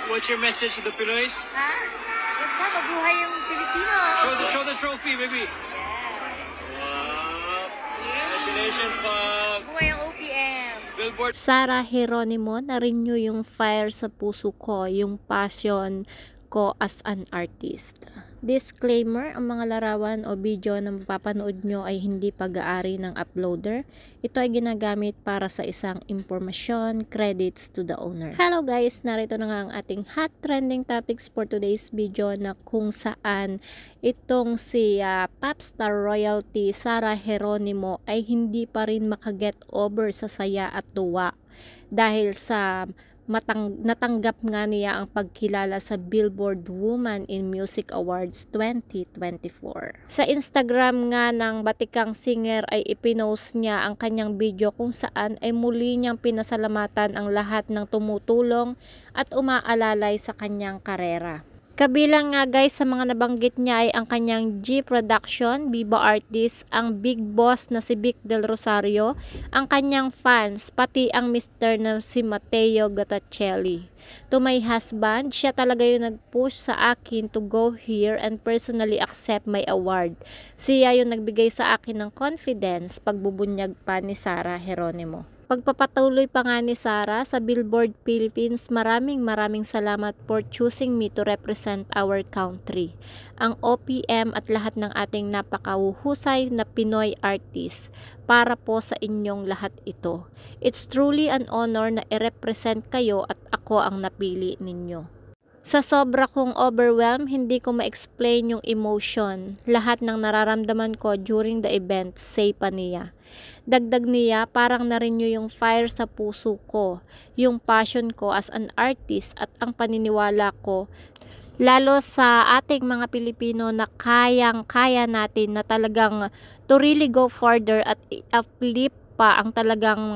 What's your message to the Pinoys? Ha? Basta mabuhay yung Pilipino. Show the trophy, baby. Wow. Congratulations, Bob. Mabuhay ang OPM. Billboard. Sarah Geronimo, na-renew yung fire sa puso ko, yung passion ko as an artist. Disclaimer, ang mga larawan o video na mapapanood nyo ay hindi pag-aari ng uploader. Ito ay ginagamit para sa isang impormasyon, credits to the owner. Hello guys, narito na nga ang ating hot trending topics for today's video na kung saan itong si Popstar Royalty Sarah Geronimo ay hindi pa rin makaget over sa saya at tuwa dahil sa natanggap nga niya ang pagkilala sa Billboard Woman in Music Awards 2024. Sa Instagram nga ng batikang singer ay ipinost niya ang kanyang video kung saan ay muli niyang pinasalamatan ang lahat ng tumutulong at umaalalay sa kanyang karera. Kabilang nga guys sa mga nabanggit niya ay ang kanyang G Production, Viva Artist, ang big boss na si Vic Del Rosario, ang kanyang fans, pati ang Mr. na si Matteo Gatticelli. To my husband, siya talaga yung nag-push sa akin to go here and personally accept my award. Siya yung nagbigay sa akin ng confidence pagbubunyag pa ni Sarah Geronimo. Pagpapatuloy pa nga ni Sarah sa Billboard Philippines, maraming salamat for choosing me to represent our country. Ang OPM at lahat ng ating napakahusay na Pinoy artists, para po sa inyong lahat ito. It's truly an honor na i-represent kayo at ako ang napili ninyo. Sa sobra kong overwhelmed, hindi ko ma-explain yung emotion. Lahat ng nararamdaman ko during the event, say pa niya. Dagdag niya, parang na-renew yung fire sa puso ko, yung passion ko as an artist at ang paniniwala ko, lalo sa ating mga Pilipino na kayang-kaya natin na talagang to really go further at uplift pa ang talagang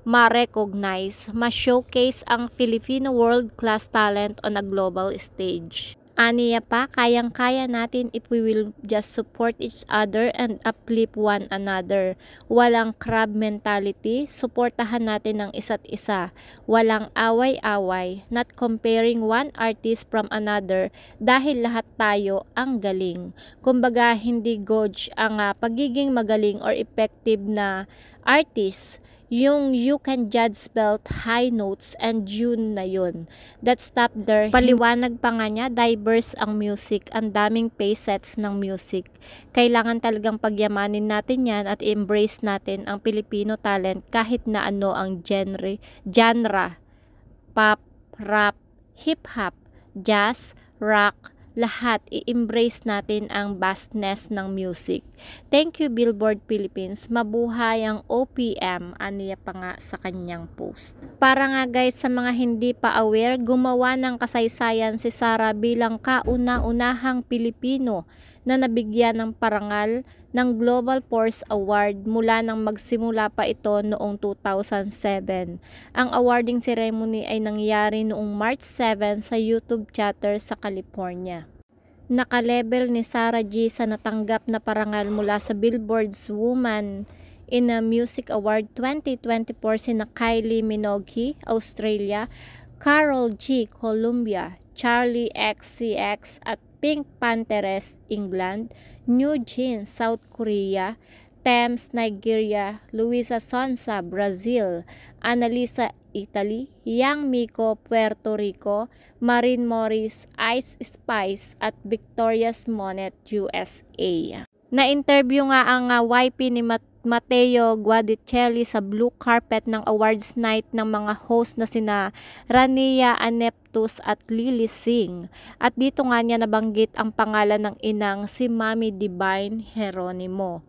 ma-recognize, ma-showcase ang Filipino world-class talent on a global stage. Aniya pa, kayang-kaya natin if we will just support each other and uplift one another. Walang crab mentality, suportahan natin ang isa't isa. Walang away-away, not comparing one artist from another dahil lahat tayo ang galing. Kumbaga, hindi gauge ang pagiging magaling or effective na artist. Yung you can judge belt high notes and yun na yun. That stop there. Paliwanag pa nga niya, diverse ang music, ang daming facets ng music. Kailangan talagang pagyamanin natin yan at embrace natin ang Filipino talent kahit na ano ang genre, pop, rap, hip-hop, jazz, rock, lahat i-embrace natin ang vastness ng music. Thank you Billboard Philippines. Mabuhay ang OPM, aniya pa nga sa kanyang post. Para nga guys sa mga hindi pa aware, gumawa ng kasaysayan si Sarah bilang kauna-unahang Pilipino na nabigyan ng parangal ng Global Force Award mula nang magsimula pa ito noong 2007. Ang awarding ceremony ay nangyari noong March 7 sa YouTube Chatter sa California. Naka-level ni Sarah G sa natanggap na parangal mula sa Billboard's Woman in a Music Award 2024 sina Kylie Minogue, Australia, Karol G, Colombia, Charlie XCX at Pink Panthers, England, New Jeans, South Korea, Thames, Nigeria, Luisa Sonsa, Brazil, Annalisa, Italy, Yang Miko, Puerto Rico, Marin Morris, Ice Spice at Victoria's Monet, USA. Na-interview nga ang YP ni Matteo Gatticelli sa blue carpet ng awards night ng mga host na sina Rania Aneptus at Lily Singh. At dito nga niya nabanggit ang pangalan ng inang si Mami Divine Geronimo.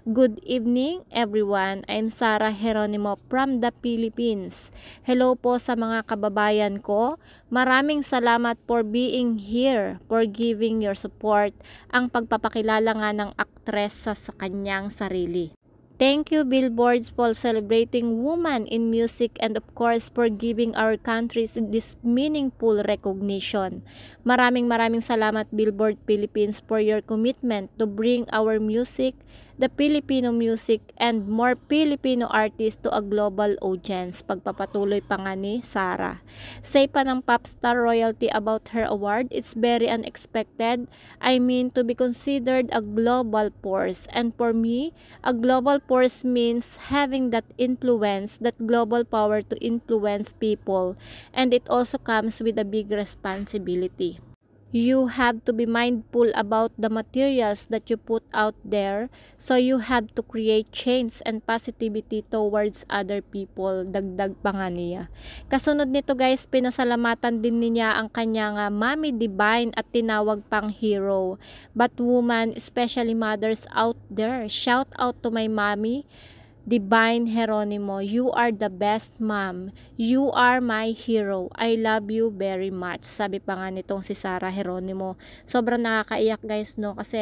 Good evening everyone, I'm Sarah Geronimo from the Philippines. Hello po sa mga kababayan ko. Maraming salamat for being here, for giving your support, ang pagpapakilala nga ng aktres sa kanyang sarili. Thank you Billboards for celebrating women in music and of course for giving our countries this meaningful recognition. Maraming salamat Billboard Philippines for your commitment to bring our music the Filipino music and more Filipino artists to a global audience. Pagpapatuloy pa nga ni Sarah. Say pa ng Popstar Royalty about her award, it's very unexpected. I mean, to be considered a global force. And for me, a global force means having that influence, that global power to influence people. And it also comes with a big responsibility. You have to be mindful about the materials that you put out there, so you have to create change and positivity towards other people. Dagdag pa nga niya. Kasunod nito guys, pinasalamatan din niya ang kanyang Mommy Divine at tinawag pang hero. But woman, especially mothers out there, shout out to my mommy Divine Geronimo. You are the best mom. You are my hero. I love you very much. Sabi pa nga nitong si Sarah Geronimo. Sobrang nakakaiyak guys, no? Kasi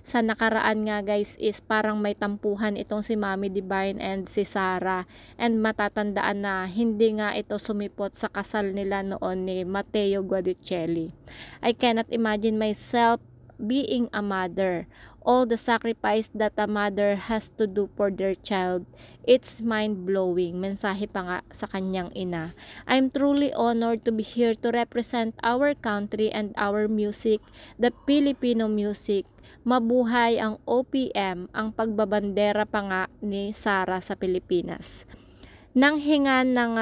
sa nakaraan nga guys is parang may tampuhan itong si Mommy Divine and si Sarah. And matatandaan na hindi nga ito sumipot sa kasal nila noon ni Matteo Guadicelli. I cannot imagine myself being a mother. All the sacrifice that a mother has to do for their child, it's mind-blowing. Mensahe pa nga sa kanyang ina. I'm truly honored to be here to represent our country and our music, the Filipino music. Mabuhay ang OPM, ang pagbabandera pa nga ni Sarah sa Pilipinas. Nang hingan ng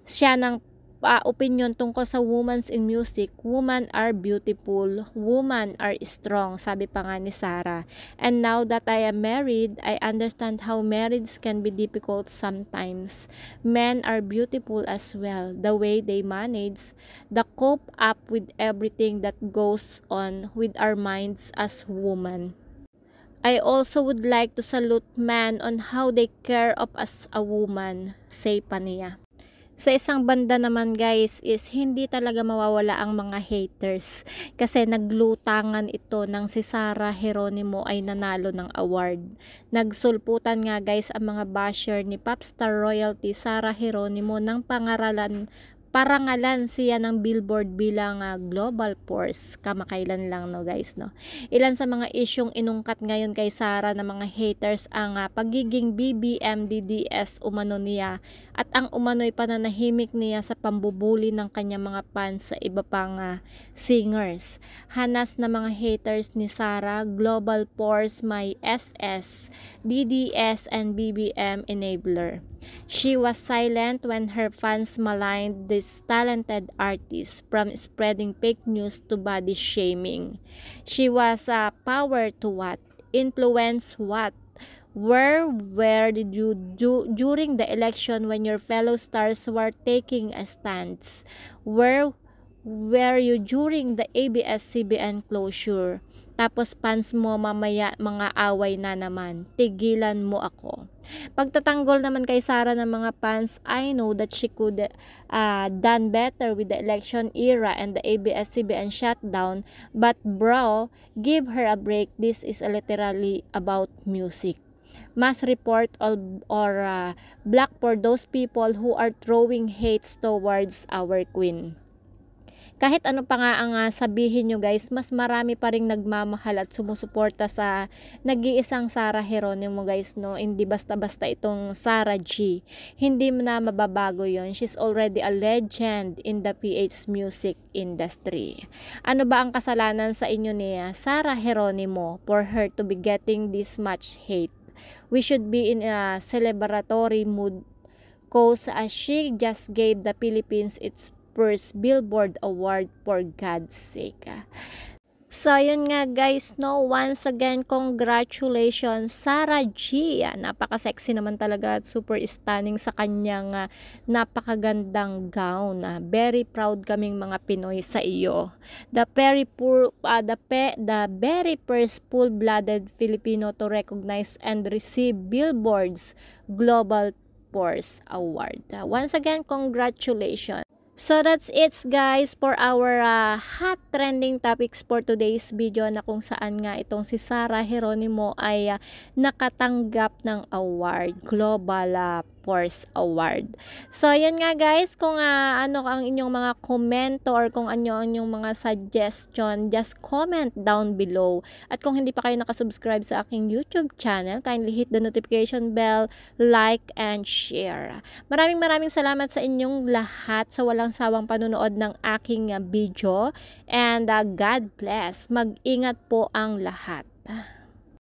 siya ng opinion tungkol sa women's in music, women are beautiful, women are strong, sabi pa nga ni Sarah. And now that I am married, I understand how marriage can be difficult sometimes. Men are beautiful as well, the way they manage, the cope up with everything that goes on with our minds as women. I also would like to salute men on how they care of us a woman, say pa niya. Sa isang banda naman guys is hindi talaga mawawala ang mga haters kasi naglutangan ito ng si Sarah Geronimo ay nanalo ng award. Nagsulputan nga guys ang mga basher ni Popstar Royalty Sarah Geronimo ng parangalan siya ng Billboard bilang global force. Kamakailan lang no guys, no. Ilan sa mga isyong inungkat ngayon kay Sarah ng mga haters ang pagiging BBM DDS umano niya at ang umano'y pananahimik niya sa pambubuli ng kanyang mga fans sa iba pang singers. Hanas na mga haters ni Sarah, global force may SS, DDS and BBM enabler. She was silent when her fans maligned this talented artist, from spreading fake news to body shaming. She was power to what? Influence what? Where did you do during the election when your fellow stars were taking a stance? Where were you during the ABS-CBN closure? Tapos fans mo mamaya mga away na naman. Tigilan mo ako. Pagtatanggol naman kay Sarah ng mga fans, I know that she could done better with the election era and the ABS-CBN shutdown. But bro, give her a break. This is literally about music. Must report or block for those people who are throwing hates towards our queen. Kahit ano pa nga ang sabihin nyo guys, mas marami pa ring nagmamahal at sumusuporta sa nag-iisang Sarah Geronimo guys, no. Hindi basta-basta itong Sarah G. Hindi na mababago yon. She's already a legend in the PH music industry. Ano ba ang kasalanan sa inyo ni Sarah Geronimo for her to be getting this much hate? We should be in a celebratory mood cause she just gave the Philippines its first Billboard Award, for God's sake. So, yun nga guys, no, once again, congratulations, Sarah G. Napaka-sexy naman talaga at super stunning sa kanyang napakagandang gown. Very proud kaming mga Pinoy sa iyo. The very first full-blooded Filipino to recognize and receive Billboard's Global Force Award. Once again, congratulations. So that's it guys for our hot trending topics for today's video na kung saan nga itong si Sarah Geronimo ay nakatanggap ng award, Global Force Award. So, yun nga guys, kung ano ang inyong mga komento or kung ano ang inyong mga suggestion, just comment down below. At kung hindi pa kayo nakasubscribe sa aking YouTube channel, kindly hit the notification bell, like, and share. Maraming salamat sa inyong lahat sa walang sawang panunood ng aking video. And God bless. Mag-ingat po ang lahat.